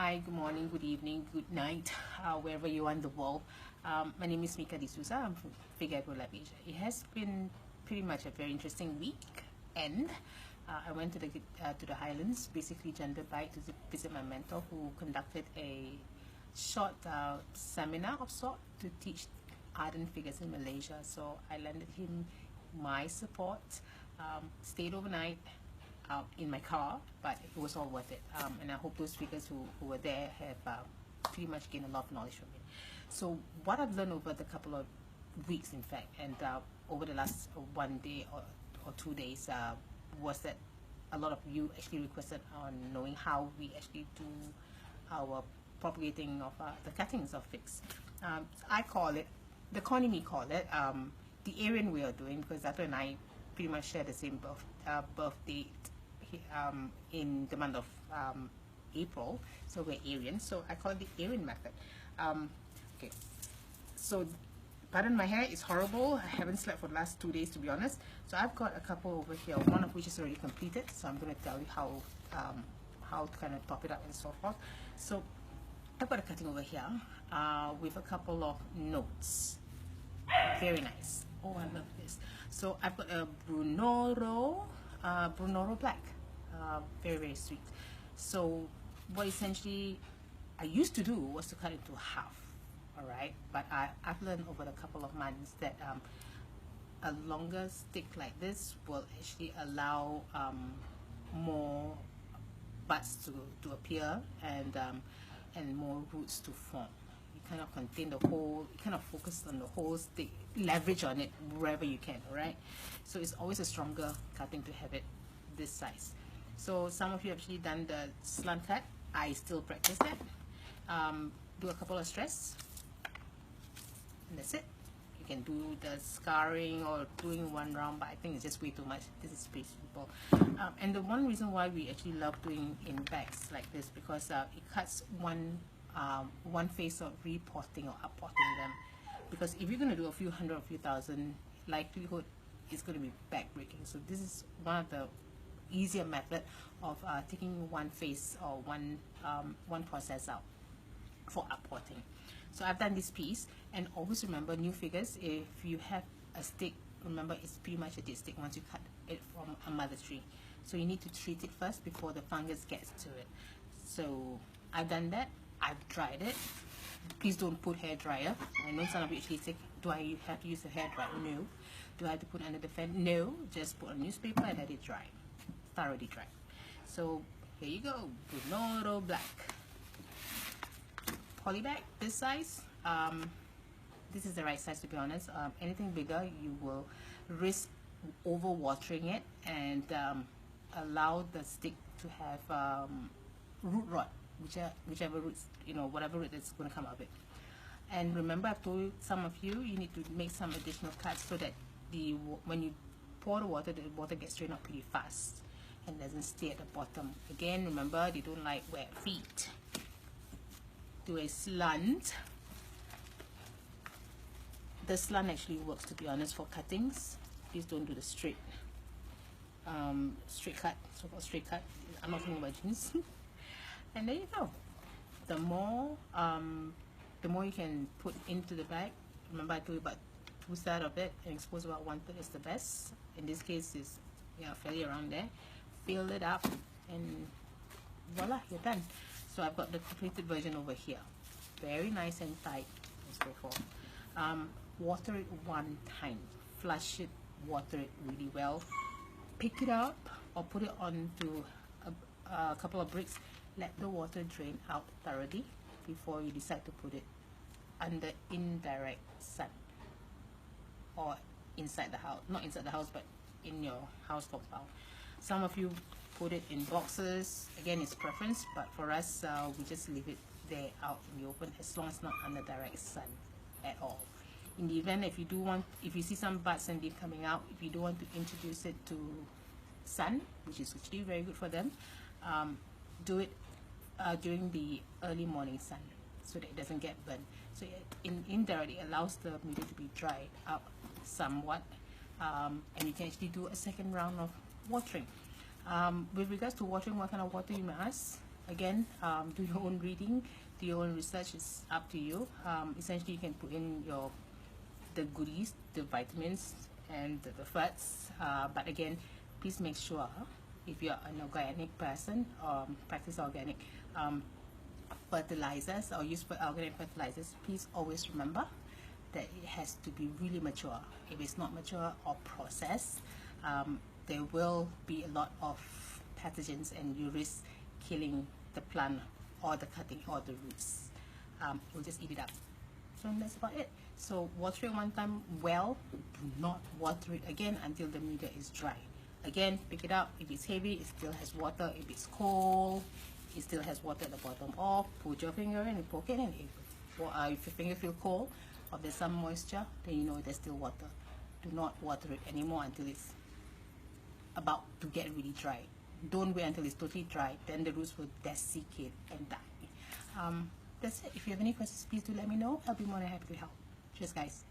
Hi, good morning, good evening, good night, wherever you are in the world. My name is Mika D'Souza. I'm from Figueroa, Asia. It has been pretty much a very interesting week, and I went to the Highlands, basically gender bite, to visit my mentor, who conducted a short seminar of sort to teach ardent figures in Malaysia. So I lended him my support, stayed overnight in my car, but it was all worth it, and I hope those speakers who were there have pretty much gained a lot of knowledge from it. So what I've learned over the couple of weeks, in fact, and over the last 1 day or 2 days, was that a lot of you actually requested on knowing how we actually do our propagating of the cuttings of figs. I call it, the Connie call it, the Aryan way of doing, because Dato and I pretty much share the same birth date in the month of April, so we're Aryan, so I call it the Aryan method. Okay, so pardon my hair, it's horrible. I haven't slept for the last 2 days, to be honest. So I've got a couple over here, one of which is already completed, so I'm going to tell you how to kind of top it up and so forth. So I've got a cutting over here with a couple of notes. Very nice. Oh, I love this. So I've got a Brunoro Black. Very, very sweet. So what essentially I used to do was to cut it into half, all right? But I've learned over a couple of months that a longer stick like this will actually allow more buds to appear and more roots to form. You kind of contain the whole, you kind of focus on the whole stick, leverage on it wherever you can, all right? So it's always a stronger cutting to have it this size. So some of you have actually done the slant cut. I still practice that. Do a couple of stress, and that's it. You can do the scarring or doing one round, but I think it's just way too much. This is pretty simple. And the one reason why we actually love doing in bags like this, because it cuts one phase of repotting or uppotting them. Because if you're going to do a few hundred or few thousand, likelihood it's going to be back breaking. So this is one of the easier method of taking one phase or one process out for uppotting. So I've done this piece, and always remember, new figures, if you have a stick, remember it's pretty much a dead stick once you cut it from a mother tree. So you need to treat it first before the fungus gets to it. So I've done that. I've dried it. Please don't put hair dryer. I know some of you actually think, do I have to use a hair dryer? No. Do I have to put under the fan? No. Just put on newspaper and let it dry. Thoroughly dry. So here you go. Brunoro Black. Polybag, this size. This is the right size, to be honest. Anything bigger, you will risk over watering it and allow the stick to have root rot, whichever roots, whatever root is going to come out of it. And remember, I've told some of you, you need to make some additional cuts so that when you pour the water gets drained out pretty fast and doesn't stay at the bottom. Again, remember, they don't like wet feet. Do a slant. The slant actually works, to be honest, for cuttings. Please don't do the straight cut, so-called straight cut. I'm not talking about jeans. And there you go. The more you can put into the bag. Remember, I told you about 2/3 of it and expose about 1/3 is the best. In this case, is fairly around there. Fill it up, and voila, you're done. So I've got the completed version over here. Very nice and tight, and so forth. Water it one time. Flush it, water it really well. Pick it up or put it onto a couple of bricks. Let the water drain out thoroughly before you decide to put it under indirect sun or inside the house. Not inside the house, but in your house compound. Some of you put it in boxes. Again, it's preference, but for us, we just leave it there out in the open as long as it's not under direct sun at all. In the event, if you see some buds and leaf coming out, if you don't want to introduce it to sun, which is actually very good for them, do it during the early morning sun so that it doesn't get burned. So indirectly allows the media to be dried up somewhat, and you can actually do a second round of watering. With regards to watering, what kind of water you may ask? again, do your own reading, do your own research. It's up to you. Essentially, you can put in the goodies, the vitamins and the fats, but again, please make sure if you're an organic person, practice organic fertilizers or use for organic fertilizers, please always remember that it has to be really mature. If it's not mature or processed, there will be a lot of pathogens and you risk killing the plant or the cutting or the roots. We'll just eat it up. So that's about it. So water it one time well, do not water it again until the media is dry. Again, pick it up. If it's heavy, it still has water. If it's cold, it still has water at the bottom. Or put your finger in and poke it in. If your finger feels cold or there's some moisture, then you know there's still water. Do not water it anymore until it's about to get really dry. Don't wait until it's totally dry, then the roots will desiccate and die. That's it. If you have any questions, please do let me know. I'll be more than happy to help. Cheers, guys.